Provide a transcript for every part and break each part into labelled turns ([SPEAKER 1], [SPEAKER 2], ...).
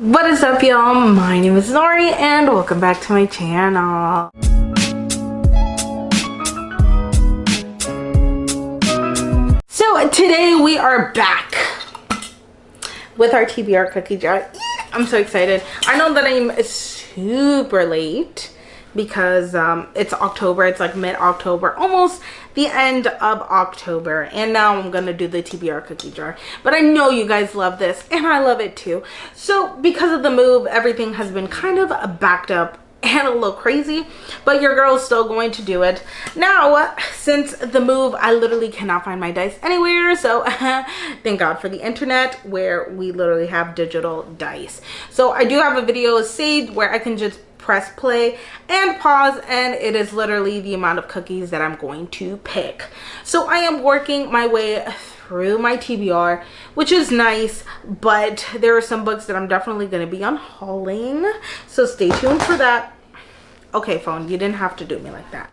[SPEAKER 1] What is up, y'all? My name is Nori and welcome back to my channel. So today we are back with our TBR cookie jar. I'm so excited. I know that I'm super late because it's October. It's like mid-October, almost the end of October, and now I'm gonna do the TBR cookie jar. But I know you guys love this and I love it too. So because of the move, everything has been kind of backed up and a little crazy, but your girl's still going to do it. Now, since the move, I literally cannot find my dice anywhere, so thank God for the internet where we literally have digital dice. So I do have a video saved where I can just press play and pause, and it is literally the amount of cookies that I'm going to pick. So I am working my way through my TBR, which is nice, but there are some books that I'm definitely going to be unhauling, so stay tuned for that. Okay, phone, you didn't have to do me like that.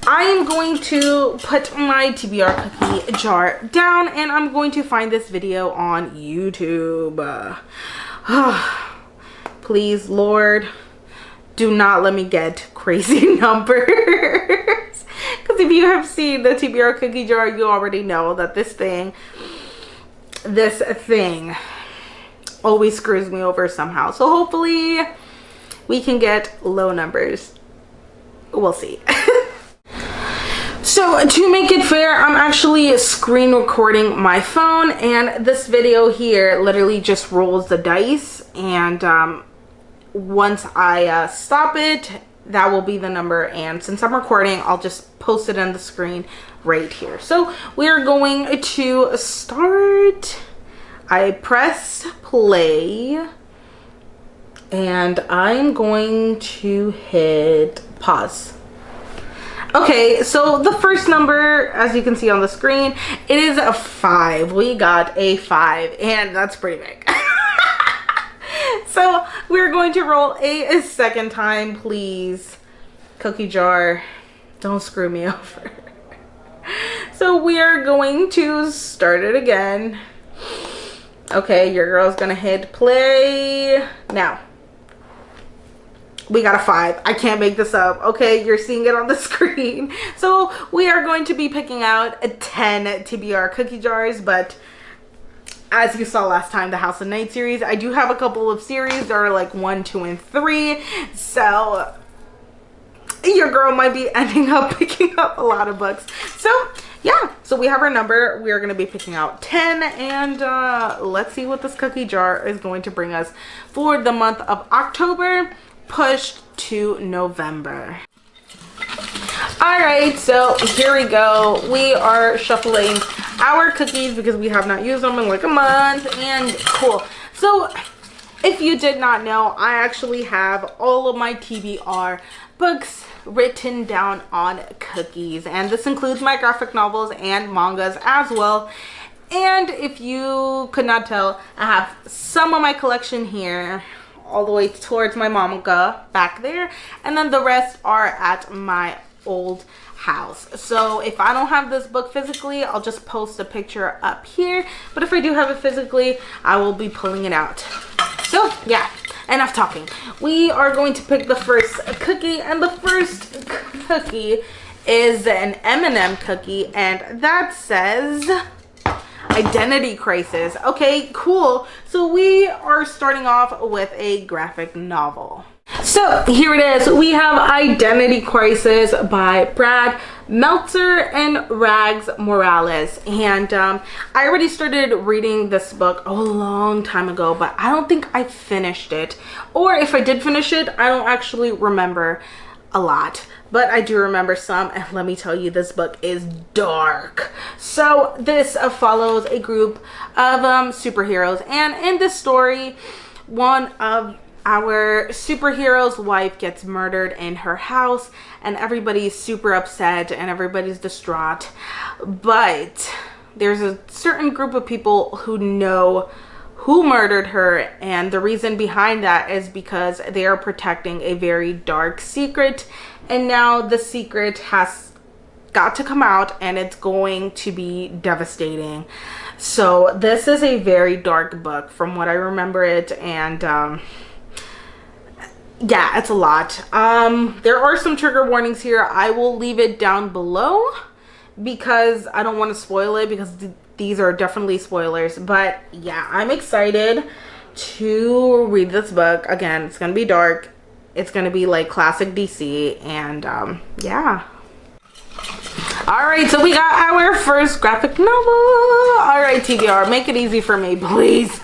[SPEAKER 1] I am going to put my TBR cookie jar down and I'm going to find this video on YouTube. Please, Lord, do not let me get crazy numbers. Because if you have seen the TBR cookie jar, you already know that this thing always screws me over somehow. So hopefully we can get low numbers. We'll see. So to make it fair, I'm actually screen recording my phone, and this video here literally just rolls the dice, and once I stop it, that will be the number. And since I'm recording, I'll just post it on the screen right here. So we are going to start. I press play and I'm going to hit pause. Okay, so the first number, as you can see on the screen, it is a 5. We got a 5, and that's pretty big. So we're going to roll a second time, please. Cookie jar, don't screw me over. So we are going to start it again. Okay, your girl's gonna hit play now. We got a 5. I can't make this up. Okay, you're seeing it on the screen. So we are going to be picking out 10 TBR cookie jars, but as you saw last time, the House of Night series, I do have a couple of series that are like 1, 2, and 3. So your girl might be ending up picking up a lot of books. So yeah, so we have our number. We are going to be picking out 10, and let's see what this cookie jar is going to bring us for the month of October, pushed to November. All right, so here we go. We are shuffling our cookies because we have not used them in like a month, and cool. So if you did not know, I actually have all of my TBR books written down on cookies, and this includes my graphic novels and mangas as well. And if you could not tell, I have some of my collection here all the way towards my manga back there, and then the rest are at my old house. So if I don't have this book physically, I'll just post a picture up here, but if I do have it physically, I will be pulling it out. So yeah, enough talking. We are going to pick the first cookie, and the first cookie is an M&M cookie, and that says Identity Crisis. Okay, cool. So we are starting off with a graphic novel. So here it is. We have Identity Crisis by Brad Meltzer and Rags Morales, and I already started reading this book a long time ago, but I don't think I finished it, or if I did finish it, I don't actually remember a lot, but I do remember some, and let me tell you, this book is dark. So this follows a group of superheroes, and in this story, one of our superhero's wife gets murdered in her house, and everybody's super upset and everybody's distraught, but there's a certain group of people who know who murdered her, and the reason behind that is because they are protecting a very dark secret, and now the secret has got to come out, and it's going to be devastating. So this is a very dark book from what I remember it, and yeah, it's a lot. There are some trigger warnings here. I will leave it down below because I don't want to spoil it, because these are definitely spoilers. But yeah, I'm excited to read this book. Again, it's gonna be dark. It's gonna be like classic DC, and yeah. All right, so we got our first graphic novel. All right, TBR, make it easy for me, please.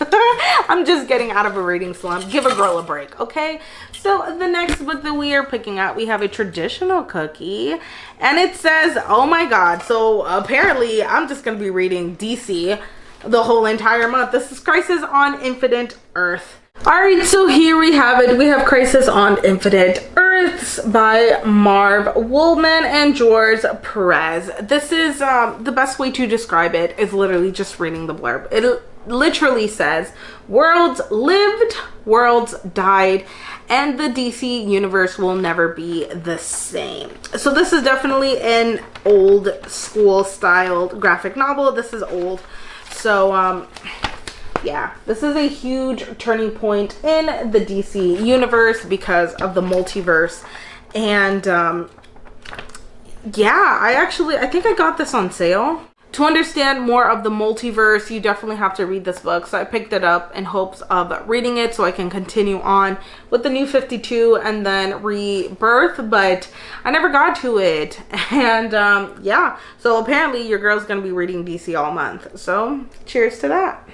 [SPEAKER 1] I'm just getting out of a reading slump. Give a girl a break, okay? So the next book that we are picking out, we have a traditional cookie, and it says, oh my God. So apparently I'm just gonna be reading DC the whole entire month. This is Crisis on Infinite Earth. All right, so here we have it. We have Crisis on Infinite Earths by Marv Wolman and George Perez. This is the best way to describe it is literally just reading the blurb. It literally says, worlds lived, worlds died, and the DC universe will never be the same. So this is definitely an old school styled graphic novel. This is old. So yeah, this is a huge turning point in the DC universe because of the multiverse. And yeah, I think I got this on sale. To understand more of the multiverse, you definitely have to read this book. So I picked it up in hopes of reading it so I can continue on with the New 52 and then Rebirth, but I never got to it. And yeah, so apparently your girl's gonna be reading DC all month. So cheers to that.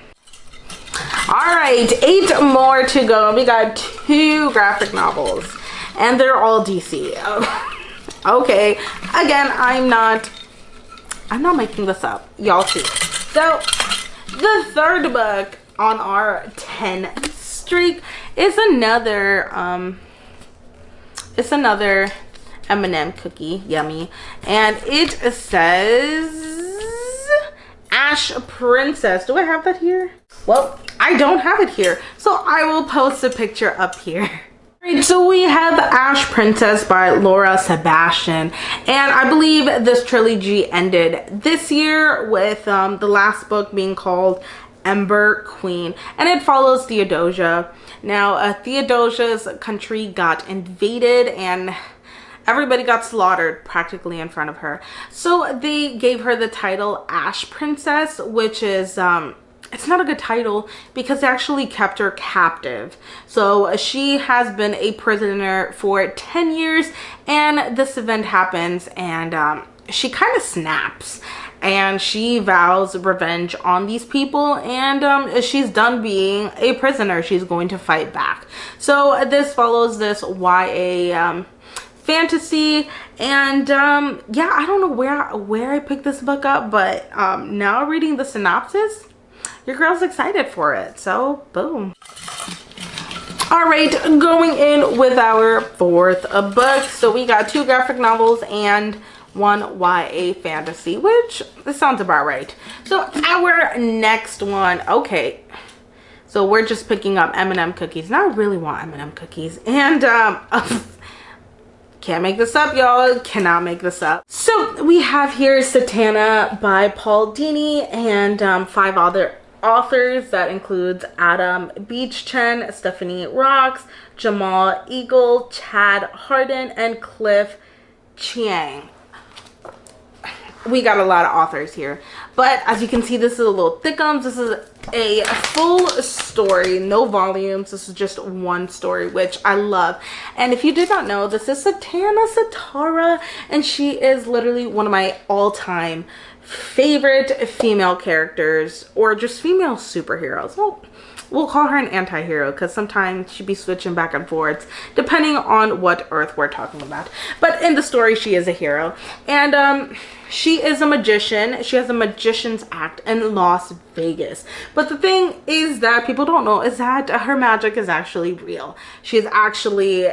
[SPEAKER 1] All right, 8 more to go. We got 2 graphic novels, and they're all DC. Okay, again, I'm not making this up. Y'all see. So the third book on our 10 streak is another M&M cookie. Yummy. And it says Ash Princess. Do I have that here? Well, I don't have it here, so I will post a picture up here. Right, so we have Ash Princess by Laura Sebastian, and I believe this trilogy ended this year with the last book being called Ember Queen, and it follows Theodosia. Now Theodosia's country got invaded and everybody got slaughtered practically in front of her, so they gave her the title Ash Princess, which is it's not a good title because they actually kept her captive. So she has been a prisoner for 10 years, and this event happens, and she kind of snaps and she vows revenge on these people, and she's done being a prisoner. She's going to fight back. So this follows this YA fantasy, and yeah, I don't know where I picked this book up, but now reading the synopsis, your girl's excited for it. So boom. All right, going in with our 4th book. So we got 2 graphic novels and 1 YA fantasy, which this sounds about right. So our next one, okay, so we're just picking up M&M cookies. Now I really want M&M cookies, and can't make this up, y'all. Cannot make this up. So we have here Satana by Paul Dini and 5 other authors. That includes Adam Beach-Chen, Stephanie Rocks, Jamal Eagle, Chad Harden, and Cliff Chiang. We got a lot of authors here, but as you can see, this is a little thickums. This is a full story, no volumes. This is just one story, which I love. And if you did not know, this is Satana Satara, and she is literally one of my all-time favorite female characters, or just female superheroes. Well, we'll call her an anti-hero because sometimes she be switching back and forth depending on what Earth we're talking about. But in the story, she is a hero, and she is a magician. She has a magician's act in Las Vegas. But the thing is that people don't know is that her magic is actually real. She is actually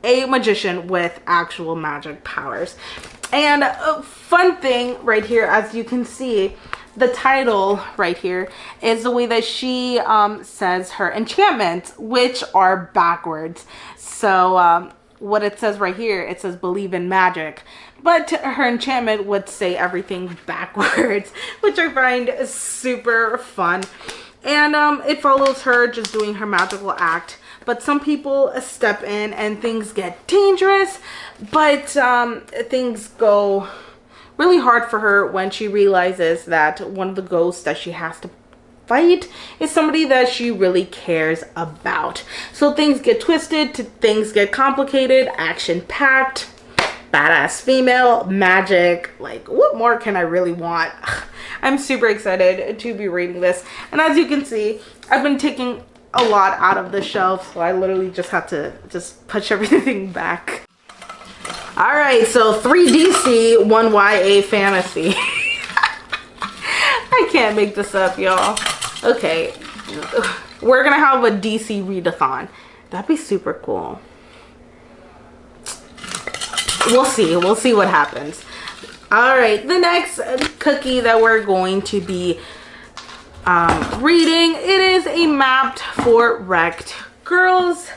[SPEAKER 1] a magician with actual magic powers. And a fun thing right here, as you can see, the title right here is the way that she says her enchantments, which are backwards. So what it says right here, it says believe in magic, but her enchantment would say everything backwards, which I find super fun. And it follows her just doing her magical act, but some people step in and things get dangerous, but things go really hard for her when she realizes that one of the ghosts that she has to fight is somebody that she really cares about. So things get twisted, things get complicated, action-packed, badass female, magic. Like, what more can I really want? I'm super excited to be reading this. And as you can see, I've been taking a lot out of the shelf, so I literally just had to just push everything back. All right, so 3 DC, 1 YA fantasy. I can't make this up, y'all. Okay, we're gonna have a DC readathon. That'd be super cool. We'll see what happens. All right, the next cookie that we're going to be reading, it is a Mapped for Wrecked Girls.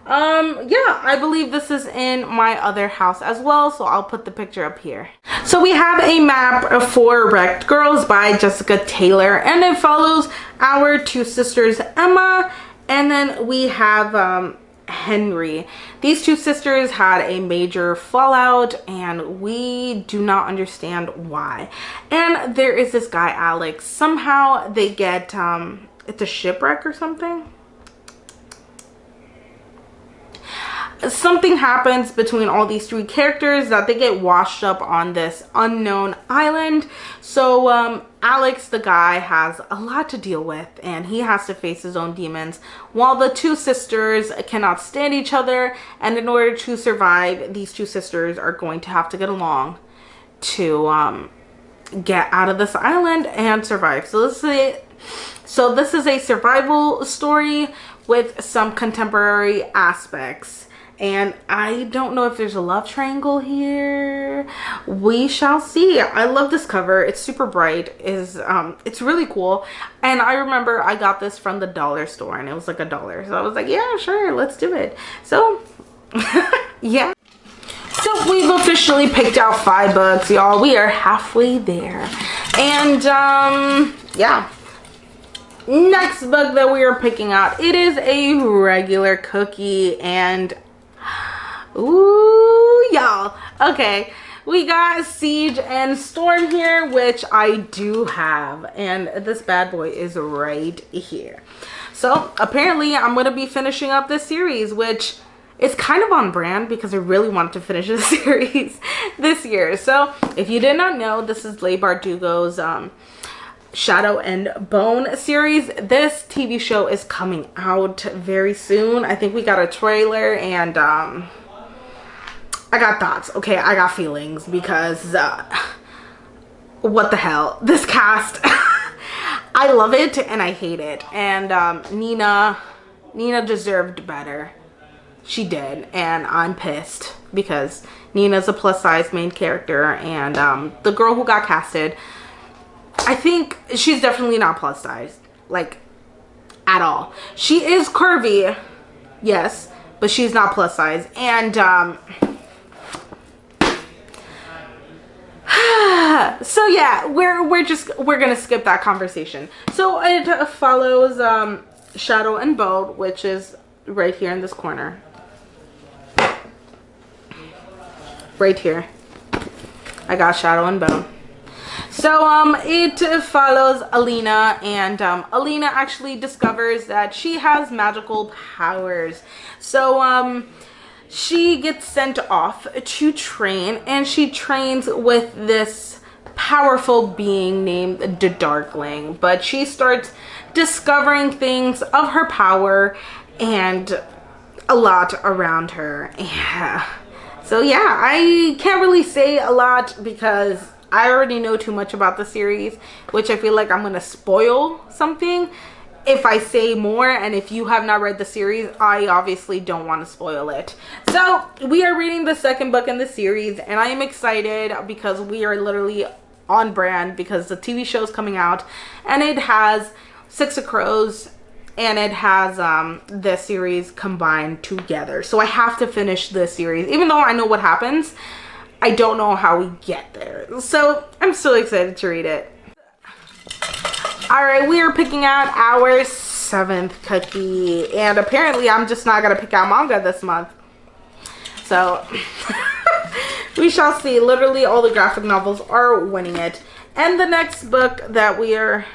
[SPEAKER 1] Yeah, I believe this is in my other house as well, so I'll put the picture up here. So we have a map for Wrecked Girls by Jessica Taylor, and it follows our 2 sisters, Emma, and then we have Henry. These 2 sisters had a major fallout, and we do not understand why. And there is this guy, Alex. Somehow they get, it's a shipwreck or something. Something happens between all these 3 characters that they get washed up on this unknown island. So Alex, the guy, has a lot to deal with, and he has to face his own demons, while the 2 sisters cannot stand each other. And in order to survive, these 2 sisters are going to have to get along to get out of this island and survive. So this is a survival story with some contemporary aspects. And I don't know if there's a love triangle here. We shall see. I love this cover. It's super bright. It's really cool. And I remember I got this from the dollar store, and it was like $1. So I was like, yeah, sure, let's do it. So yeah. So we've officially picked out 5 books, y'all. We are halfway there. And yeah. Next book that we are picking out, it is a regular cookie, and ooh, y'all. Okay, we got Siege and Storm here, which I do have, and this bad boy is right here. So apparently I'm going to be finishing up this series, which is kind of on brand because I really wanted to finish this series this year. So if you did not know, this is Leigh Bardugo's Shadow and Bone series. This TV show is coming out very soon. I think we got a trailer, and I got thoughts. Okay, I got feelings because what the hell, this cast. I love it and I hate it. And Nina deserved better. She did, and I'm pissed because Nina's a plus size main character, and the girl who got casted, I think she's definitely not plus size, like, at all. She is curvy, yes, but she's not plus size. And so yeah, we're gonna skip that conversation. So it follows Shadow and Bone, which is right here in this corner, right here. I got Shadow and Bone. So it follows Alina, and Alina actually discovers that she has magical powers. So she gets sent off to train, and she trains with this powerful being named the Darkling. But she starts discovering things of her power and a lot around her. Yeah. So yeah, I can't really say a lot because I already know too much about the series, which I feel like I'm gonna spoil something if I say more. And if you have not read the series, I obviously don't want to spoil it. So we are reading the second book in the series, and I am excited because we are literally on brand because the TV show is coming out, and it has Six of Crows and it has this series combined together. So I have to finish this series. Even though I know what happens, I don't know how we get there. So I'm still excited to read it. All right, we are picking out our 7th cookie, and apparently I'm just not gonna pick out manga this month. So we shall see. Literally all the graphic novels are winning it. And the next book that we are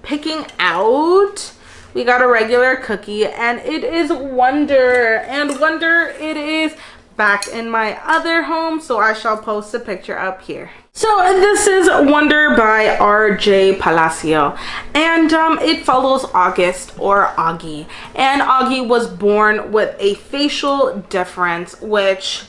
[SPEAKER 1] picking out, we got a regular cookie, and it is Wonder. And Wonder it is back in my other home, so I shall post a picture up here. So this is Wonder by R.J. Palacio, and it follows August, or Augie. And Augie was born with a facial difference, which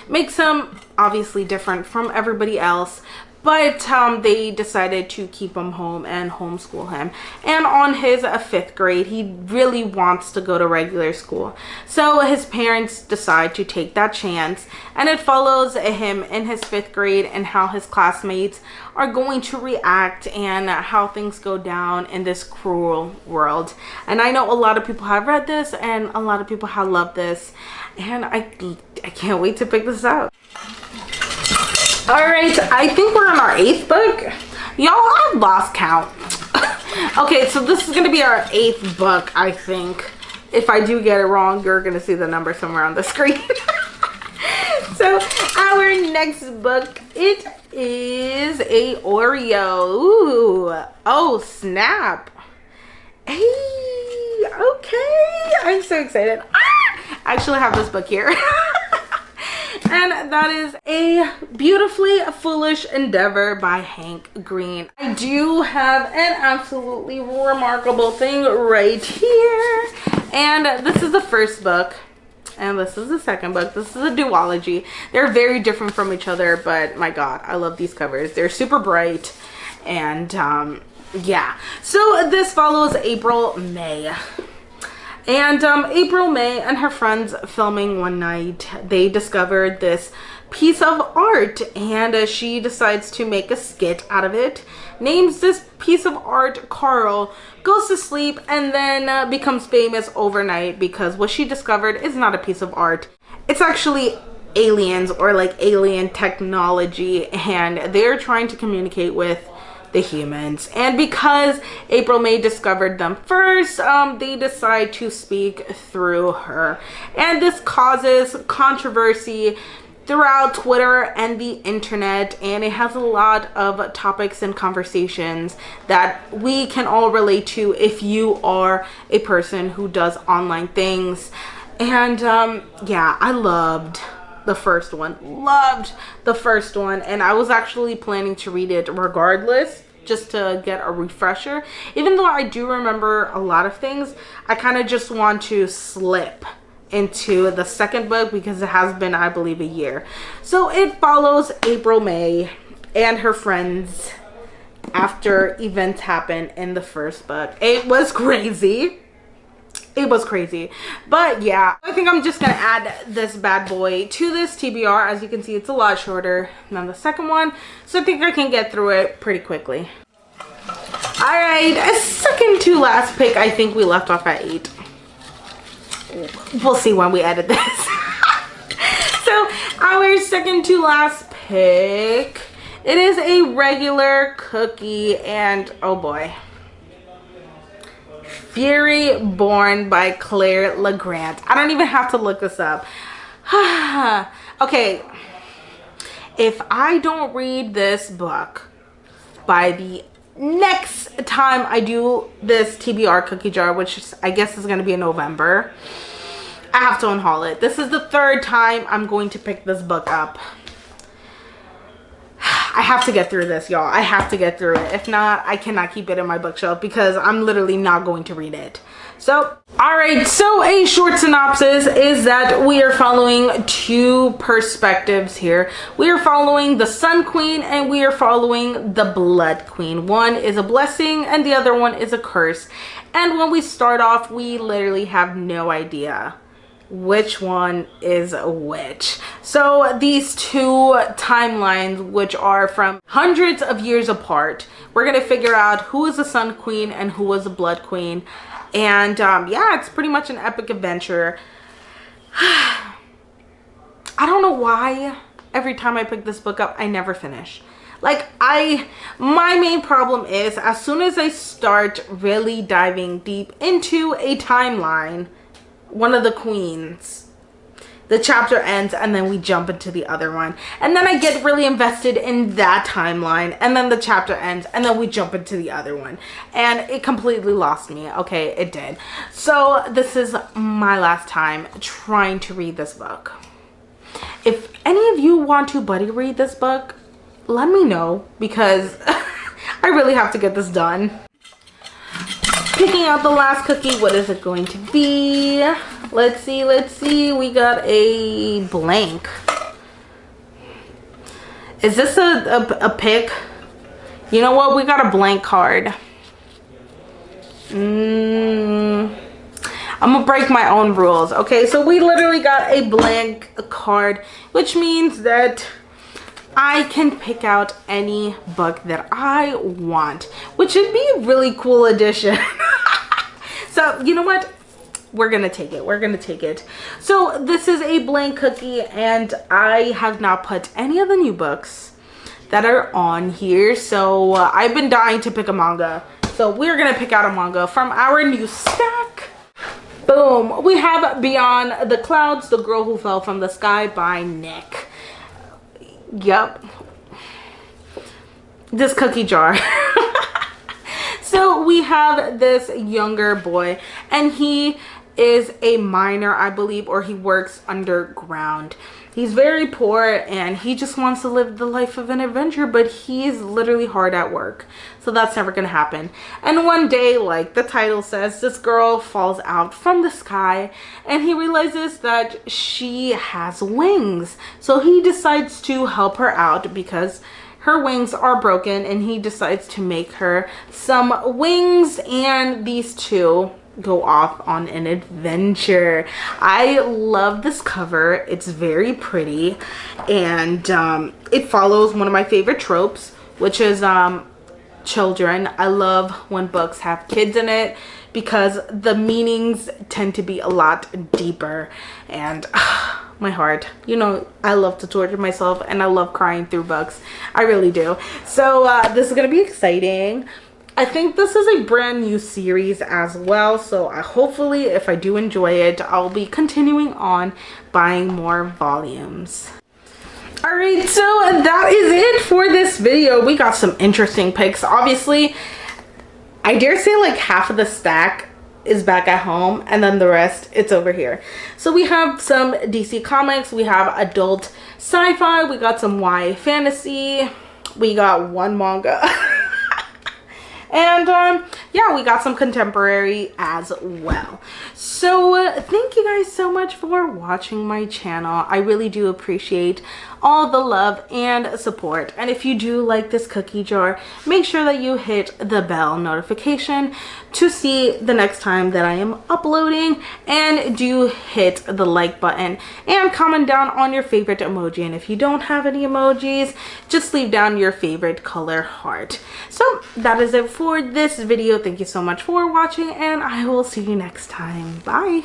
[SPEAKER 1] makes him obviously different from everybody else. But they decided to keep him home and homeschool him. And on his 5th grade, he really wants to go to regular school. So his parents decide to take that chance. And it follows him in his 5th grade and how his classmates are going to react and how things go down in this cruel world. And I know a lot of people have read this and a lot of people have loved this. And I can't wait to pick this up. All right, I think we're on our 8th book. Y'all, I've lost count. Okay, so this is gonna be our 8th book, I think. If I do get it wrong, you're gonna see the number somewhere on the screen. So our next book, it is a Oreo. Ooh, oh snap. Hey, okay, I'm so excited. Ah! I actually have this book here. And that is A Beautifully Foolish Endeavor by Hank Green. I do have an absolutely remarkable thing right here. And this is the first book. And this is the second book. This is a duology. They're very different from each other, but my God, I love these covers. They're super bright. And yeah. So this follows April May. And April May and her friends filming one night, they discovered this piece of art, and she decides to make a skit out of it, names this piece of art Carl, goes to sleep, and then becomes famous overnight because what she discovered is not a piece of art. It's actually aliens, or like alien technology, and they're trying to communicate with the humans. And because April May discovered them first, they decide to speak through her, and this causes controversy throughout Twitter and the internet, and it has a lot of topics and conversations that we can all relate to if you are a person who does online things. And yeah, I loved the first one, and I was actually planning to read it regardless, just to get a refresher. Even though I do remember a lot of things, I kind of just want to slip into the second book because it has been, I believe, a year. So it follows April May and her friends after events happen in the first book. It was crazy. It was crazy. But yeah, I think I'm just gonna add this bad boy to this TBR. As you can see, it's a lot shorter than the second one, so I think I can get through it pretty quickly. All right, a second to last pick. I think we left off at 8. We'll see when we edit this. So our second to last pick, it is a regular cookie, and oh boy, Fury Born by Claire LeGrand. I don't even have to look this up. Okay, if I don't read this book by the next time I do this TBR cookie jar, which I guess is going to be in November, I have to unhaul it. This is the 3rd time I'm going to pick this book up. I have to get through this, y'all. I have to get through it. If not, I cannot keep it in my bookshelf because I'm literally not going to read it. So, all right. So a short synopsis is that we are following 2 perspectives here. We are following the Sun Queen and we are following the Blood Queen. One is a blessing and the other one is a curse. And when we start off, we literally have no idea which one is which. So these 2 timelines, which are from hundreds of years apart, we're gonna figure out who is the Sun Queen and who was the Blood Queen. And yeah, it's pretty much an epic adventure. I don't know why every time I pick this book up, I never finish. Like, my main problem is as soon as I start really diving deep into a timeline, one of the queens, the chapter ends and then we jump into the other one. And then I get really invested in that timeline and then the chapter ends and then we jump into the other one. And it completely lost me. Okay, it did. So this is my last time trying to read this book. If any of you want to buddy read this book, let me know, because I really have to get this done. Picking out the last cookie. What is it going to be? Let's see. We got a blank. Is this a pick? You know what? We got a blank card. I'm gonna break my own rules. Okay, so we literally got a blank card, which means that I can pick out any book that I want, which would be a really cool addition. So you know what? We're gonna take it. We're gonna take it. So this is a blank cookie, and I have not put any of the new books that are on here. So I've been dying to pick a manga. So we're gonna pick out a manga from our new stack. Boom. We have Beyond the Clouds, The Girl Who Fell from the Sky by Nick. Yep. This cookie jar. So we have this younger boy, and he is a miner, I believe, or he works underground. He's very poor and he just wants to live the life of an adventurer, but he's literally hard at work. So that's never gonna happen. And one day, like the title says, this girl falls out from the sky and he realizes that she has wings. So he decides to help her out because her wings are broken, and he decides to make her some wings, and these two go off on an adventure. I love this cover. It's very pretty, and it follows one of my favorite tropes, which is children. I love when books have kids in it because the meanings tend to be a lot deeper. And my heart, you know, I love to torture myself and I love crying through books. I really do. So this is gonna be exciting. I think this is a brand new series as well, so hopefully if I do enjoy it, I'll be continuing on buying more volumes. Alright, so that is it for this video. We got some interesting picks. Obviously, I dare say like half of the stack is back at home, and then the rest, it's over here. So we have some DC Comics, we have adult sci-fi, we got some YA fantasy, we got one manga. And yeah, we got some contemporary as well. So thank you guys so much for watching my channel. I really do appreciate all the love and support. And if you do like this cookie jar, make sure that you hit the bell notification to see the next time that I am uploading, and do hit the like button and comment down on your favorite emoji. And if you don't have any emojis, just leave down your favorite color heart. So that is it for this video. Thank you so much for watching, and I will see you next time. Bye.